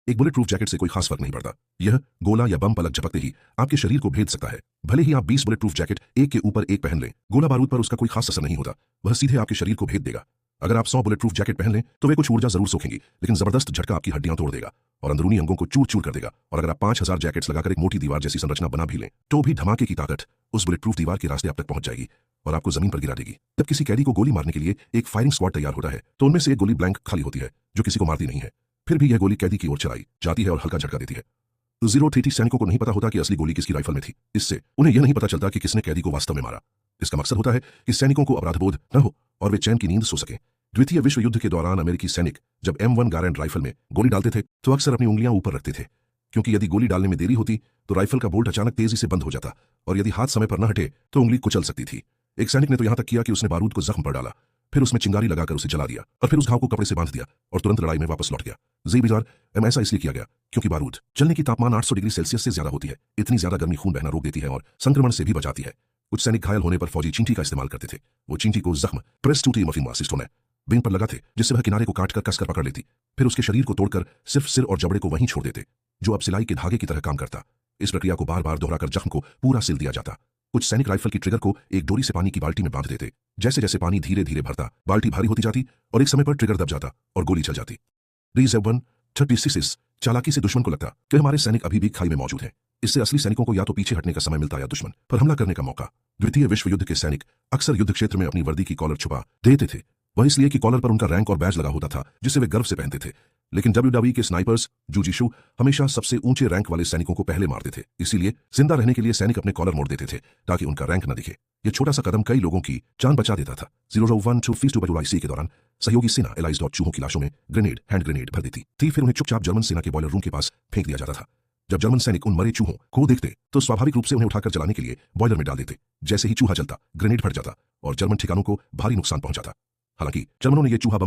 एक bullet proof jacket से कोई खास फर्क नहीं पड़ता। यह गोला या बम पलक झपकते ही आपके शरीर को भेद सकता है। भले ही आप 20 बुलेट प्रूफ जैकेट एक के ऊपर एक पहन लें, गोला बारूद पर उसका कोई खास असर नहीं होता। वह सीधे आपके शरीर को भेद देगा। अगर आप 100 बुलेट प्रूफ जैकेट पहन लें तो वे कुछ ऊर्जा जरूर सोखेंगी, लेकिन जबरदस्त झटका आपकी हड्डियां तोड़ देगा और अंदरूनी अंगों को चूर चूर कर देगा। और अगर आप 5000 जैकेट्स लगाकर एक मोटी दीवार जैसी संरचना बना भी लें तो भी धमाके की ताकत उस बुलेट प्रूफ दीवार के रास्ते आप तक पहुंच जाएगी और आपको जमीन पर गिरा देगी। जब किसी कैदी को गोली मारने के लिए एक फायरिंग स्क्वाड तैयार होता है तो उनमें से एक गोली ब्लैंक खाली होती है जो किसी को मारती नहीं है। फिर भी यह गोली कैदी की ओर चलाई जाती है और हल्का झटका देती है। 033 सैनिकों को नहीं पता होता कि असली गोली किसकी राइफल में थी। इससे उन्हें यह नहीं पता चलता कि किसने कैदी को वास्तव में मारा। इसका मकसद होता है कि सैनिकों को अपराधबोध न हो और वे चैन की नींद सो सकें। द्वितीय विश्व युद्ध के दौरान अमेरिकी सैनिक जब M1 गारंट राइफल में गोली डालते थे तो अक्सर अपनी उंगलियां ऊपर रखते थे, क्योंकि यदि गोली डालने में देरी होती तो राइफल का बोल्ट अचानक तेजी से बंद हो जाता और यदि हाथ समय पर न हटे तो उंगली कुचल सकती थी। एक सैनिक ने तो यहां तक किया कि उसने बारूद को जख्म पर डाला, फिर उसमें चिंगारी लगाकर उसे जला दिया और फिर उस घाव को कपड़े से बांध दिया और तुरंत लड़ाई में वापस लौट गया। जी बिजार ऐसा इसलिए किया गया क्योंकि बारूद जलने की तापमान 800 डिग्री सेल्सियस से ज्यादा होती है। इतनी ज्यादा गर्मी खून बहना रोक देती है और संक्रमण से भी बचाती है। कुछ सैनिक घायल होने पर फौजी चींटी का इस्तेमाल करते थे। वो चींटी को जख्म प्रेस टूटी मफिन सिस्टोन बिंग पर लगाते जिससे वह किनारे को काटकर कसकर पकड़ लेती, फिर उसके शरीर को तोड़कर सिर्फ सिर और जबड़े को वहीं छोड़ देते, जो अब सिलाई के धागे की तरह काम करता। इस प्रक्रिया को बार बार दोहराकर जख्म को पूरा सिल दिया जाता। कुछ सैनिक राइफल की ट्रिगर को एक डोरी से पानी की बाल्टी में बांध देते। जैसे जैसे पानी धीरे धीरे भरता बाल्टी भारी होती जाती और एक समय पर ट्रिगर दब जाता और गोली चल जाती। रिजर्व 136 चालाकी से दुश्मन को लगता कि हमारे सैनिक अभी भी खाई में मौजूद हैं। इससे असली सैनिकों को या तो पीछे हटने का समय मिलता या दुश्मन पर हमला करने का मौका। द्वितीय विश्व युद्ध के सैनिक अक्सर युद्ध क्षेत्र में अपनी वर्दी की कॉलर छुपा देते थे। वह इसलिए कि कॉलर पर उनका रैंक और बैज लगा होता था जिसे वे गर्व से पहनते थे। लेकिन WWE के स्नाइपर्स जूजिशु हमेशा सबसे ऊंचे रैंक वाले सैनिकों को पहले मारते थे। इसीलिए जिंदा रहने के लिए सैनिक अपने कॉलर मोड़ देते थे ताकि उनका रैंक न दिखे। यह छोटा सा कदम कई लोगों की जान बचा देता था। 001 फीस टू बटुराई के दौरान सहयोगी सेना एलाइज चूहों की लाशों में ग्रेनेड हैंड ग्रेनेड भर देती थी। फिर उन्हें चुपचाप जर्मन सेना के बॉयलर रूम के पास फेंक दिया जाता था। जब जर्मन सैनिक उन मरे चूहों को देखते तो स्वाभाविक रूप से उन्हें उठाकर जलाने के लिए बॉयलर में डाल देते। जैसे ही चूहा जलता ग्रेनेड फट जाता और जर्मन ठिकानों को भारी नुकसान पहुंचाता। हालांकि जर्मनों ने यह चूहा बम